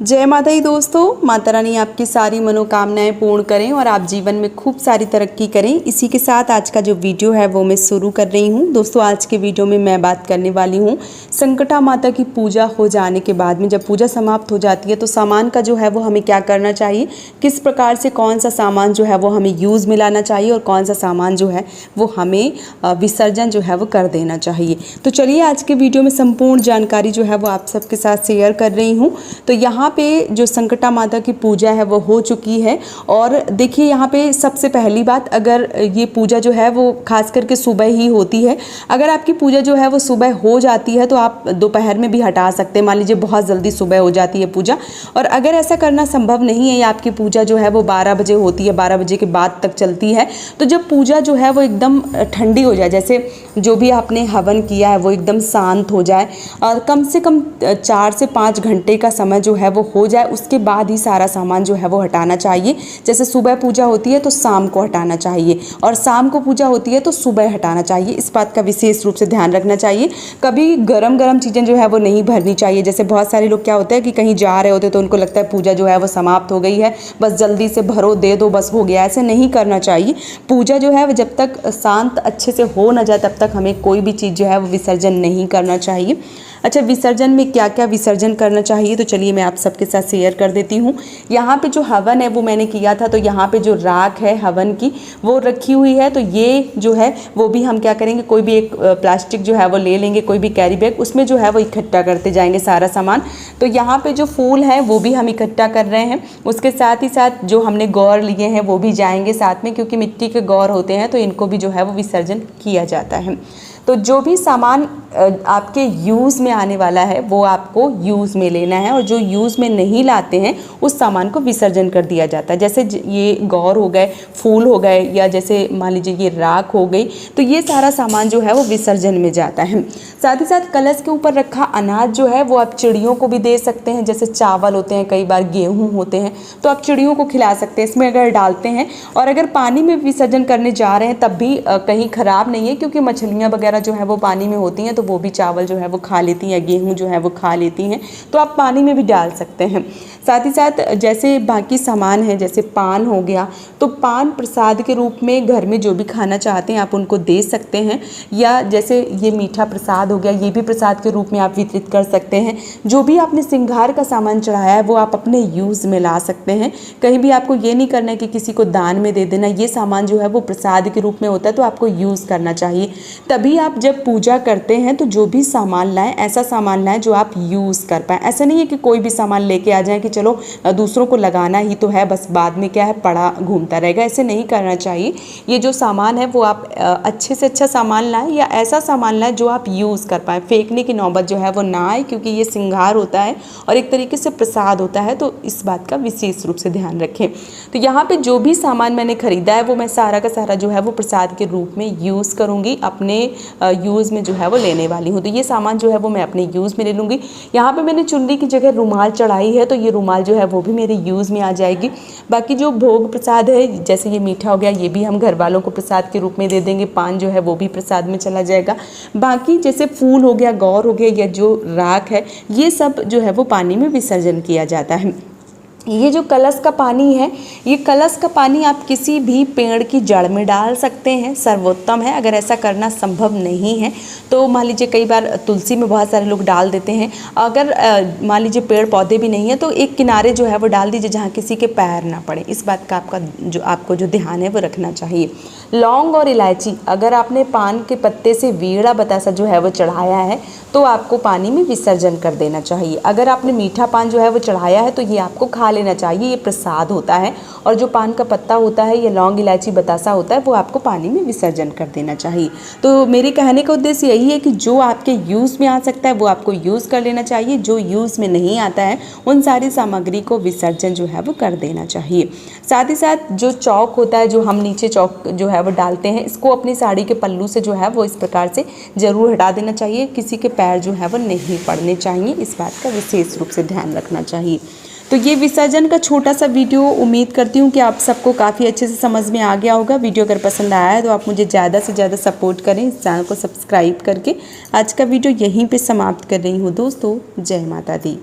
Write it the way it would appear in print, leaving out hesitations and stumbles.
जय माता दी दोस्तों। माता रानी आपकी सारी मनोकामनाएं पूर्ण करें और आप जीवन में खूब सारी तरक्की करें। इसी के साथ आज का जो वीडियो है वो मैं शुरू कर रही हूं। दोस्तों आज के वीडियो में मैं बात करने वाली हूं संकटा माता की पूजा हो जाने के बाद में, जब पूजा समाप्त हो जाती है तो सामान का जो है वो हमें क्या करना चाहिए, किस प्रकार से कौन सा सामान जो है वो हमें यूज़ में लाना चाहिए और कौन सा सामान जो है वो हमें विसर्जन जो है वो कर देना चाहिए। तो चलिए आज के वीडियो में संपूर्ण जानकारी जो है वो आप सबके साथ शेयर कर रही हूँ। तो यहाँ पे जो संकटा माता की पूजा है वो हो चुकी है। और देखिए यहाँ पे सबसे पहली बात, अगर ये पूजा जो है वो खास करके सुबह ही होती है। अगर आपकी पूजा जो है वो सुबह हो जाती है तो आप दोपहर में भी हटा सकते हैं। मान लीजिए बहुत जल्दी सुबह हो जाती है पूजा, और अगर ऐसा करना संभव नहीं है या आपकी पूजा जो है वो 12 बजे होती है, 12 बजे के बाद तक चलती है, तो जब पूजा जो है वो एकदम ठंडी हो जाए, जैसे जो भी आपने हवन किया है वो एकदम शांत हो जाए और कम से कम 4 से 5 घंटे का समय जो है वो हो जाए, उसके बाद ही सारा सामान जो है वो हटाना चाहिए। जैसे सुबह पूजा होती है तो शाम को हटाना चाहिए, और शाम को पूजा होती है तो सुबह हटाना चाहिए। इस बात का विशेष रूप से ध्यान रखना चाहिए। कभी गरम गरम चीज़ें जो है वो नहीं भरनी चाहिए। जैसे बहुत सारे लोग क्या होता है कि कहीं जा रहे होते तो उनको लगता है पूजा जो है वो समाप्त हो गई है, बस जल्दी से भरो दे दो बस हो गया। ऐसे नहीं करना चाहिए। पूजा जो है वो जब तक शांत अच्छे से हो न जाए तब तक हमें कोई भी चीज़ जो है वो विसर्जन नहीं करना चाहिए। अच्छा, विसर्जन में क्या क्या विसर्जन करना चाहिए तो चलिए मैं आप सबके साथ शेयर कर देती हूँ। यहाँ पे जो हवन है वो मैंने किया था, तो यहाँ पे जो राख है हवन की वो रखी हुई है। तो ये जो है वो भी हम क्या करेंगे, कोई भी एक प्लास्टिक जो है वो ले लेंगे, कोई भी कैरी बैग, उसमें जो है वो इकट्ठा करते जाएंगे सारा सामान। तो यहाँ पे जो फूल है वो भी हम इकट्ठा कर रहे हैं। उसके साथ ही साथ जो हमने गौर लिए हैं वो भी जाएंगे साथ में, क्योंकि मिट्टी के गौर होते हैं तो इनको भी जो है वो विसर्जन किया जाता है। तो जो भी सामान आपके यूज़ में आने वाला है वो आपको यूज़ में लेना है, और जो यूज़ में नहीं लाते हैं उस सामान को विसर्जन कर दिया जाता है। जैसे ये गौर हो गए, फूल हो गए, या जैसे मान लीजिए ये राख हो गई, तो ये सारा सामान जो है वो विसर्जन में जाता है। साथ ही साथ कलश के ऊपर रखा अनाज जो है वो आप चिड़ियों को भी दे सकते हैं। जैसे चावल होते हैं, कई बार गेहूँ होते हैं, तो आप चिड़ियों को खिला सकते हैं इसमें अगर डालते हैं। और अगर पानी में विसर्जन करने जा रहे हैं तब भी कहीं ख़राब नहीं है, क्योंकि मछलियाँ वगैरह जो है वो पानी में होती हैं तो वो भी चावल जो है वो खा लेती हैं या गेहूं जो है वो खा लेती हैं, तो आप पानी में भी डाल सकते हैं। साथ ही साथ जैसे बाकी सामान है, जैसे पान हो गया, तो पान प्रसाद के रूप में घर में जो भी खाना चाहते हैं आप उनको दे सकते हैं। या जैसे ये मीठा प्रसाद हो गया, ये भी प्रसाद के रूप में आप वितरित कर सकते हैं। जो भी आपने श्रृंगार का सामान चढ़ाया है वो आप अपने यूज़ में ला सकते हैं। कहीं भी आपको ये नहीं करना है कि किसी को दान में दे देना। ये सामान जो है वो प्रसाद के रूप में होता है तो आपको यूज़ करना चाहिए। तभी आप जब पूजा करते हैं तो जो भी सामान लाएं ऐसा सामान लाएं जो आप यूज़ कर पाएँ। ऐसा नहीं है कि कोई भी सामान लेके आ जाएं कि चलो दूसरों को लगाना ही तो है, बस बाद में क्या है पड़ा घूमता रहेगा। ऐसे नहीं करना चाहिए। ये जो सामान है वो आप अच्छे से अच्छा सामान लाएं, या ऐसा सामान लाएं जो आप यूज़ कर पाएँ। फेंकने की नौबत जो है वो ना आए, क्योंकि ये श्रृंगार होता है और एक तरीके से प्रसाद होता है, तो इस बात का विशेष रूप से ध्यान रखें। तो यहाँ पर जो भी सामान मैंने ख़रीदा है वो मैं सारा का सारा जो है वो प्रसाद के रूप में यूज़ करूँगी, अपने यूज़ में जो है वो लेने वाली हूँ। तो ये सामान जो है वो मैं अपने यूज़ में ले लूँगी। यहाँ पे मैंने चुनरी की जगह रुमाल चढ़ाई है, तो ये रुमाल जो है वो भी मेरे यूज़ में आ जाएगी। बाकी जो भोग प्रसाद है, जैसे ये मीठा हो गया, ये भी हम घर वालों को प्रसाद के रूप में दे देंगे। पान जो है वो भी प्रसाद में चला जाएगा। बाकी जैसे फूल हो गया, गौर हो गया, या जो राख है, ये सब जो है वो पानी में विसर्जन किया जाता है। ये जो कलश का पानी है, ये कलश का पानी आप किसी भी पेड़ की जड़ में डाल सकते हैं, सर्वोत्तम है। अगर ऐसा करना संभव नहीं है तो मान लीजिए कई बार तुलसी में बहुत सारे लोग डाल देते हैं। अगर मान लीजिए पेड़ पौधे भी नहीं है तो एक किनारे जो है वो डाल दीजिए जहाँ किसी के पैर ना पड़े। इस बात का आपको जो ध्यान है वो रखना चाहिए। लौंग और इलायची, अगर आपने पान के पत्ते से वीड़ा बतासा जो है वो चढ़ाया है तो आपको पानी में विसर्जन कर देना चाहिए। अगर आपने मीठा पान जो है वो चढ़ाया है तो ये आपको खा लेना चाहिए, ये प्रसाद होता है। और जो पान का पत्ता होता है या लौंग इलायची बतासा होता है वो आपको पानी में विसर्जन कर देना चाहिए। तो मेरे कहने का उद्देश्य यही है कि जो आपके यूज़ में आ सकता है वो आपको यूज़ कर लेना चाहिए। जो यूज़ में नहीं आता है उन सारी सामग्री को विसर्जन जो है वो कर देना चाहिए। साथ ही साथ जो चौक होता है, जो हम नीचे चौक जो है वो डालते हैं, इसको अपनी साड़ी के पल्लू से जो है वो इस प्रकार से ज़रूर हटा देना चाहिए। किसी के पैर जो है वो नहीं पड़ने चाहिए, इस बात का विशेष रूप से ध्यान रखना चाहिए। तो ये विसर्जन का छोटा सा वीडियो, उम्मीद करती हूँ कि आप सबको काफ़ी अच्छे से समझ में आ गया होगा। वीडियो अगर पसंद आया है तो आप मुझे ज़्यादा से ज़्यादा सपोर्ट करें, इस चैनल को सब्सक्राइब करके। आज का वीडियो यहीं पे समाप्त कर रही हूँ दोस्तों। जय माता दी।